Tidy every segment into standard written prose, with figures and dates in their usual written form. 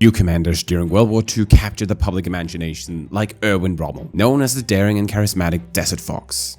Few commanders during World War II captured the public imagination like Erwin Rommel, known as the daring and charismatic Desert Fox.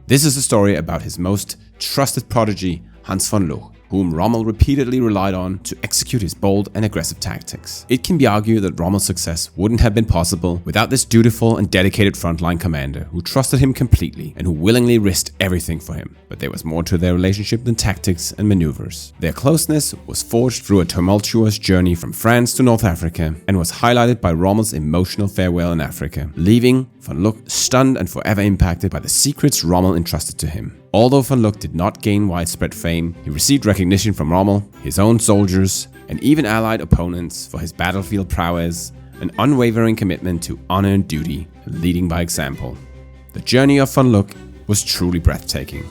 This is a story about his most trusted protégé, Hans von Luch, whom Rommel repeatedly relied on to execute his bold and aggressive tactics. It can be argued that Rommel's success wouldn't have been possible without this dutiful and dedicated frontline commander who trusted him completely and who willingly risked everything for him. But there was more to their relationship than tactics and maneuvers. Their closeness was forged through a tumultuous journey from France to North Africa and was highlighted by Rommel's emotional farewell in Africa, leaving von Luch stunned and forever impacted by the secrets Rommel entrusted to him. Although von Luch did not gain widespread fame, he received recognition from Rommel, his own soldiers, and even allied opponents for his battlefield prowess, an unwavering commitment to honor and duty, and leading by example. The journey of von Luch was truly breathtaking.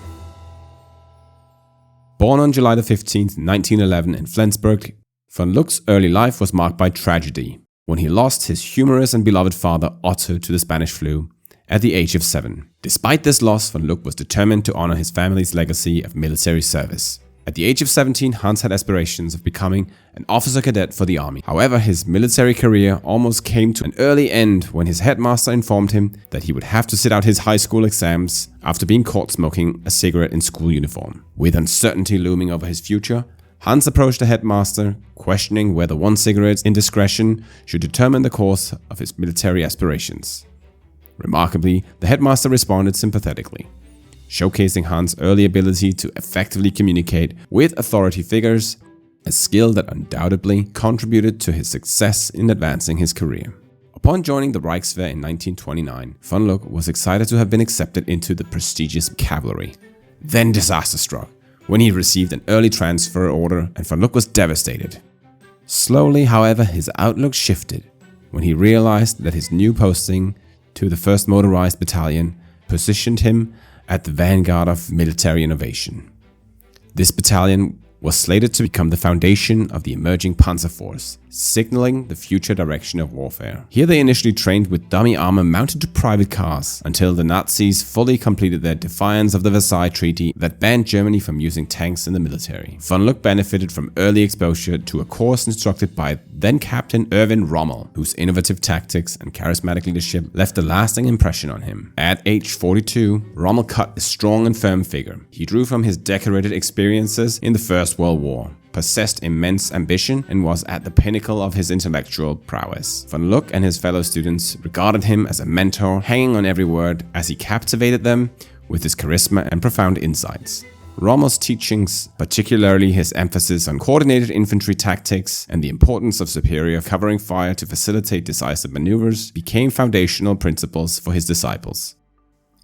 Born on July 15, 1911 in Flensburg, von Luch's early life was marked by tragedy when he lost his humorous and beloved father Otto to the Spanish flu at the age of 7. Despite this loss, von Luch was determined to honor his family's legacy of military service. At the age of 17, Hans had aspirations of becoming an officer cadet for the army. However, his military career almost came to an early end when his headmaster informed him that he would have to sit out his high school exams after being caught smoking a cigarette in school uniform. With uncertainty looming over his future, Hans approached the headmaster, questioning whether one cigarette's indiscretion should determine the course of his military aspirations. Remarkably, the headmaster responded sympathetically, showcasing Hans' early ability to effectively communicate with authority figures, a skill that undoubtedly contributed to his success in advancing his career. Upon joining the Reichswehr in 1929, von Luch was excited to have been accepted into the prestigious cavalry. Then disaster struck, when he received an early transfer order and von Luch was devastated. Slowly, however, his outlook shifted when he realized that his new posting to the 1st Motorized Battalion positioned him at the vanguard of military innovation. This battalion was slated to become the foundation of the emerging Panzer Force, signaling the future direction of warfare. Here they initially trained with dummy armor mounted to private cars until the Nazis fully completed their defiance of the Versailles Treaty that banned Germany from using tanks in the military. Von Luch benefited from early exposure to a course instructed by then-Captain Erwin Rommel, whose innovative tactics and charismatic leadership left a lasting impression on him. At age 42, Rommel cut a strong and firm figure. He drew from his decorated experiences in the First World War, possessed immense ambition, and was at the pinnacle of his intellectual prowess. Von Luch and his fellow students regarded him as a mentor, hanging on every word as he captivated them with his charisma and profound insights. Rommel's teachings, particularly his emphasis on coordinated infantry tactics and the importance of superior covering fire to facilitate decisive maneuvers, became foundational principles for his disciples.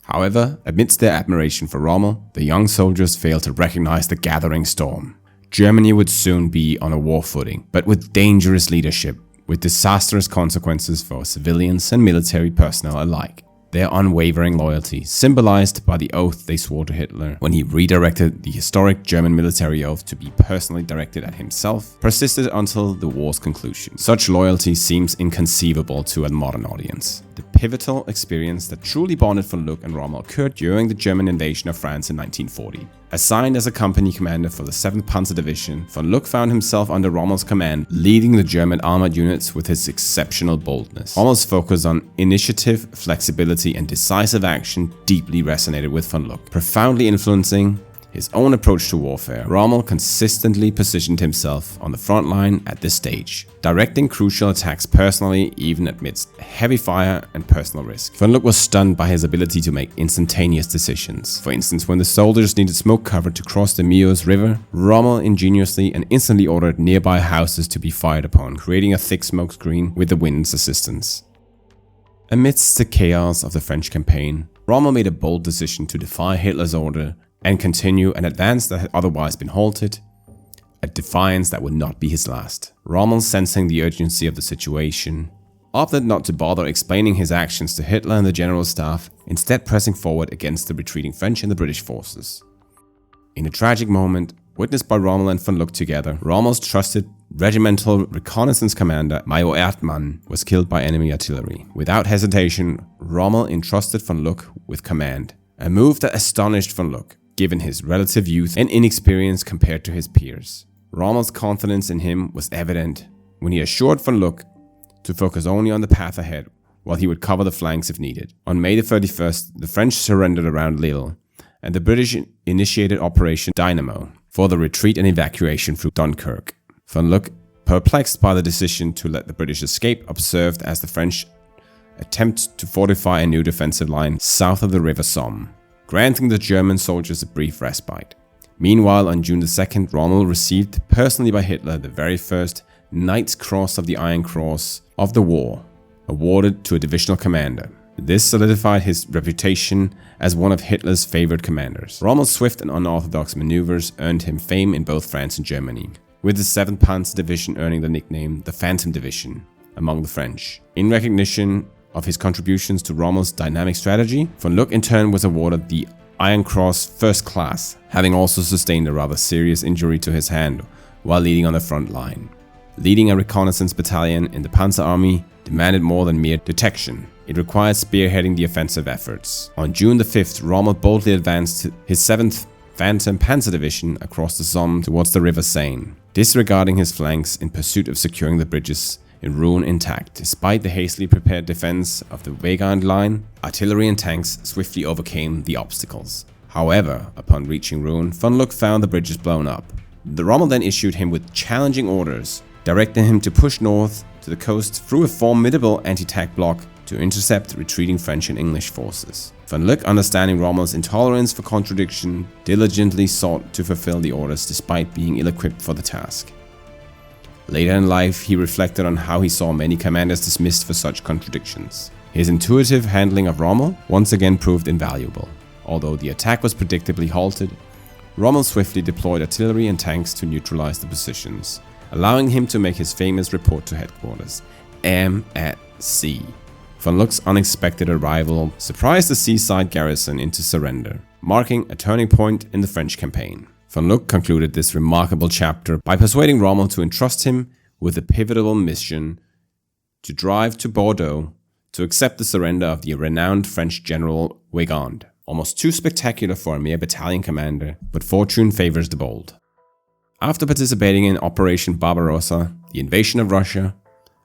However, amidst their admiration for Rommel, the young soldiers failed to recognize the gathering storm. Germany would soon be on a war footing, but with dangerous leadership, with disastrous consequences for civilians and military personnel alike. Their unwavering loyalty, symbolized by the oath they swore to Hitler when he redirected the historic German military oath to be personally directed at himself, persisted until the war's conclusion. Such loyalty seems inconceivable to a modern audience. The pivotal experience that truly bonded von Luch and Rommel occurred during the German invasion of France in 1940. Assigned as a company commander for the 7th Panzer Division, von Luch found himself under Rommel's command, leading the German armored units with his exceptional boldness. Rommel's focus on initiative, flexibility, and decisive action deeply resonated with von Luch, profoundly influencing his own approach to warfare. Rommel consistently positioned himself on the front line at this stage, directing crucial attacks personally even amidst heavy fire and personal risk. Von Luch was stunned by his ability to make instantaneous decisions. For instance, when the soldiers needed smoke cover to cross the Meuse River, Rommel ingeniously and instantly ordered nearby houses to be fired upon, creating a thick smoke screen with the wind's assistance. Amidst the chaos of the French campaign, Rommel made a bold decision to defy Hitler's order and continue an advance that had otherwise been halted, a defiance that would not be his last. Rommel, sensing the urgency of the situation, opted not to bother explaining his actions to Hitler and the general staff, instead pressing forward against the retreating French and the British forces. In a tragic moment, witnessed by Rommel and von Luch together, Rommel's trusted regimental reconnaissance commander, Major Erdmann, was killed by enemy artillery. Without hesitation, Rommel entrusted von Luch with command, a move that astonished von Luch, given his relative youth and inexperience compared to his peers. Rommel's confidence in him was evident when he assured von Luck to focus only on the path ahead, while he would cover the flanks if needed. On May the 31st, the French surrendered around Lille, and the British initiated Operation Dynamo for the retreat and evacuation through Dunkirk. Von Luck, perplexed by the decision to let the British escape, observed as the French attempt to fortify a new defensive line south of the River Somme, granting the German soldiers a brief respite. Meanwhile, on June the 2nd, Rommel received personally by Hitler the very first Knight's Cross of the Iron Cross of the war, awarded to a divisional commander. This solidified his reputation as one of Hitler's favored commanders. Rommel's swift and unorthodox maneuvers earned him fame in both France and Germany, with the 7th Panzer Division earning the nickname the Phantom Division among the French. In recognition of his contributions to Rommel's dynamic strategy, von Luck in turn was awarded the Iron Cross First Class, having also sustained a rather serious injury to his hand while leading on the front line. Leading a reconnaissance battalion in the Panzer Army demanded more than mere detection. It required spearheading the offensive efforts. On June the 5th, Rommel boldly advanced his 7th Phantom Panzer Division across the Somme towards the River Seine, disregarding his flanks in pursuit of securing the bridges in Rouen intact. Despite the hastily prepared defense of the Weygand line, artillery and tanks swiftly overcame the obstacles. However, upon reaching Rouen, von Luck found the bridges blown up. The Rommel then issued him with challenging orders, directing him to push north to the coast through a formidable anti-tank block to intercept retreating French and English forces. Von Luck, understanding Rommel's intolerance for contradiction, diligently sought to fulfill the orders despite being ill-equipped for the task. Later in life, he reflected on how he saw many commanders dismissed for such contradictions. His intuitive handling of Rommel once again proved invaluable. Although the attack was predictably halted, Rommel swiftly deployed artillery and tanks to neutralize the positions, allowing him to make his famous report to headquarters, "Am at sea." Von Luck's unexpected arrival surprised the seaside garrison into surrender, marking a turning point in the French campaign. Von Luck concluded this remarkable chapter by persuading Rommel to entrust him with the pivotal mission to drive to Bordeaux to accept the surrender of the renowned French general Weygand. Almost too spectacular for a mere battalion commander, but fortune favors the bold. After participating in Operation Barbarossa, the invasion of Russia,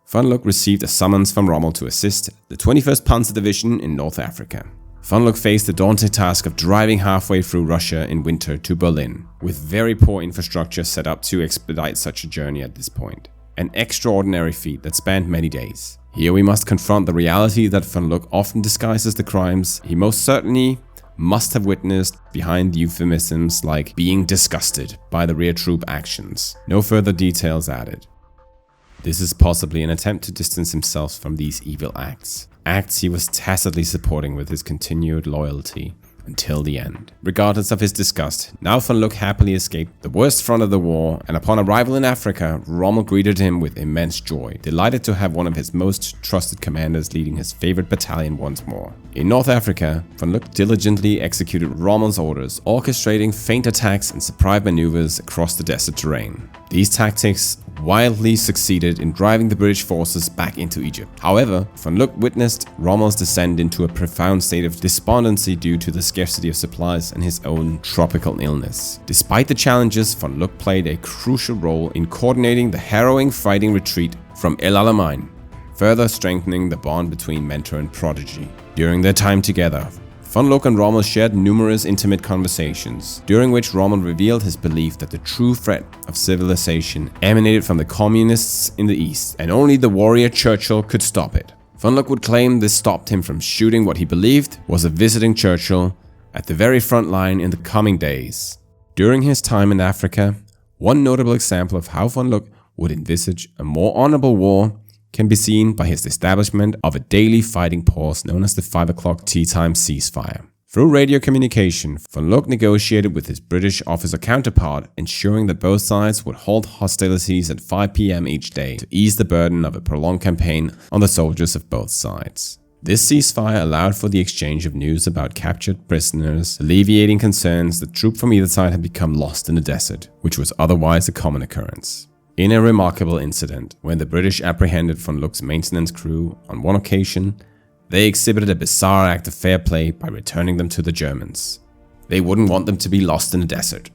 von Luck received a summons from Rommel to assist the 21st Panzer Division in North Africa. Von Luck faced the daunting task of driving halfway through Russia in winter to Berlin, with very poor infrastructure set up to expedite such a journey at this point. An extraordinary feat that spanned many days. Here we must confront the reality that von Luck often disguises the crimes he most certainly must have witnessed behind euphemisms like being disgusted by the rear troop actions. No further details added. This is possibly an attempt to distance himself from these evil acts. Acts he was tacitly supporting with his continued loyalty until the end. Regardless of his disgust, now von Luck happily escaped the worst front of the war, and upon arrival in Africa, Rommel greeted him with immense joy, delighted to have one of his most trusted commanders leading his favorite battalion once more. In North Africa, von Luck diligently executed Rommel's orders, orchestrating feint attacks and surprise maneuvers across the desert terrain. These tactics wildly succeeded in driving the British forces back into Egypt. However, von Luck witnessed Rommel's descent into a profound state of despondency due to the scarcity of supplies and his own tropical illness. Despite the challenges, von Luck played a crucial role in coordinating the harrowing fighting retreat from El Alamein, further strengthening the bond between mentor and protégé. During their time together, von Luck and Rommel shared numerous intimate conversations, during which Rommel revealed his belief that the true threat of civilization emanated from the communists in the East, and only the warrior Churchill could stop it. Von Luck would claim this stopped him from shooting what he believed was a visiting Churchill at the very front line in the coming days. During his time in Africa, one notable example of how von Luck would envisage a more honorable war can be seen by his establishment of a daily fighting pause known as the 5 o'clock tea time ceasefire. Through radio communication, von Luck negotiated with his British officer counterpart, ensuring that both sides would halt hostilities at 5 p.m. each day to ease the burden of a prolonged campaign on the soldiers of both sides. This ceasefire allowed for the exchange of news about captured prisoners, alleviating concerns that troops from either side had become lost in the desert, which was otherwise a common occurrence. In a remarkable incident, when the British apprehended von Luck's maintenance crew on one occasion, they exhibited a bizarre act of fair play by returning them to the Germans. They wouldn't want them to be lost in the desert.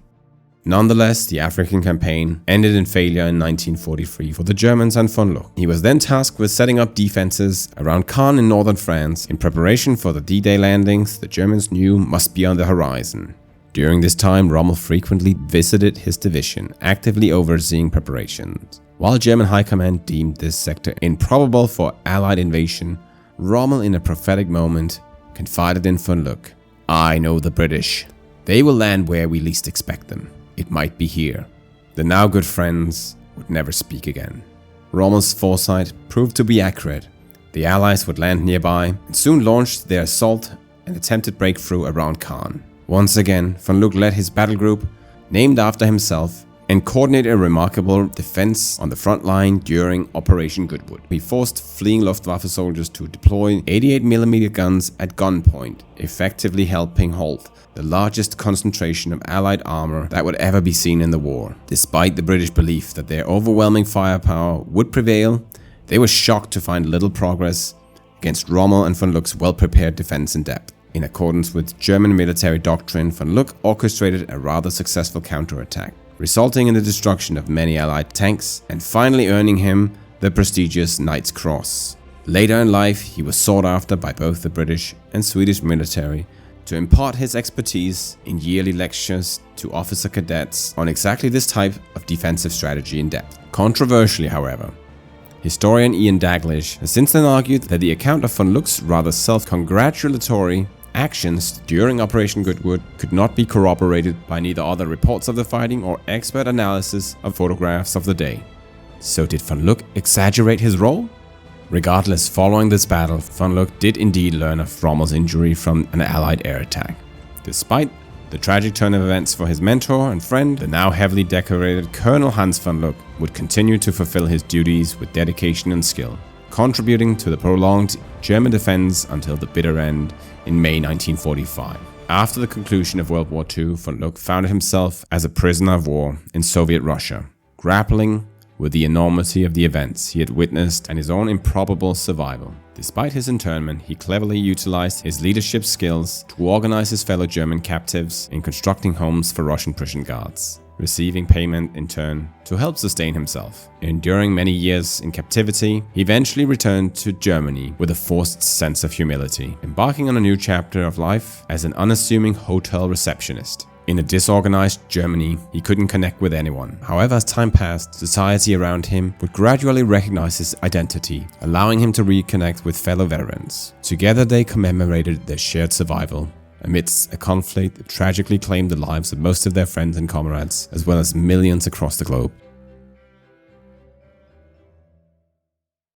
Nonetheless, the African campaign ended in failure in 1943 for the Germans and von Luch. He was then tasked with setting up defenses around Caen in northern France in preparation for the D-Day landings the Germans knew must be on the horizon. During this time, Rommel frequently visited his division, actively overseeing preparations. While German high command deemed this sector improbable for Allied invasion, Rommel, in a prophetic moment, confided in von Luch, "I know the British. They will land where we least expect them. It might be here." The now good friends would never speak again. Rommel's foresight proved to be accurate. The Allies would land nearby and soon launched their assault and attempted breakthrough around Caen. Once again, von Luch led his battle group, named after himself, and coordinated a remarkable defense on the front line during Operation Goodwood. He forced fleeing Luftwaffe soldiers to deploy 88mm guns at gunpoint, effectively helping halt the largest concentration of Allied armor that would ever be seen in the war. Despite the British belief that their overwhelming firepower would prevail, they were shocked to find little progress against Rommel and von Luch's well-prepared defense in depth. In accordance with German military doctrine, von Luch orchestrated a rather successful counterattack, resulting in the destruction of many Allied tanks and finally earning him the prestigious Knight's Cross. Later in life, he was sought after by both the British and Swedish military to impart his expertise in yearly lectures to officer cadets on exactly this type of defensive strategy in depth. Controversially, however, historian Ian Daglish has since then argued that the account of von Luch's rather self-congratulatory actions during Operation Goodwood could not be corroborated by neither other reports of the fighting or expert analysis of photographs of the day. So did von Luch exaggerate his role? Regardless, following this battle, von Luch did indeed learn of Rommel's injury from an Allied air attack. Despite the tragic turn of events for his mentor and friend, the now heavily decorated Colonel Hans von Luch would continue to fulfill his duties with dedication and skill, contributing to the prolonged German defense until the bitter end in May 1945. After the conclusion of World War II, von Luch found himself as a prisoner of war in Soviet Russia, grappling with the enormity of the events he had witnessed and his own improbable survival. Despite his internment, he cleverly utilized his leadership skills to organize his fellow German captives in constructing homes for Russian prison guards, receiving payment in turn to help sustain himself. Enduring many years in captivity, he eventually returned to Germany with a forced sense of humility, embarking on a new chapter of life as an unassuming hotel receptionist. In a disorganized Germany, he couldn't connect with anyone. However, as time passed, society around him would gradually recognize his identity, allowing him to reconnect with fellow veterans. Together, they commemorated their shared survival amidst a conflict that tragically claimed the lives of most of their friends and comrades, as well as millions across the globe.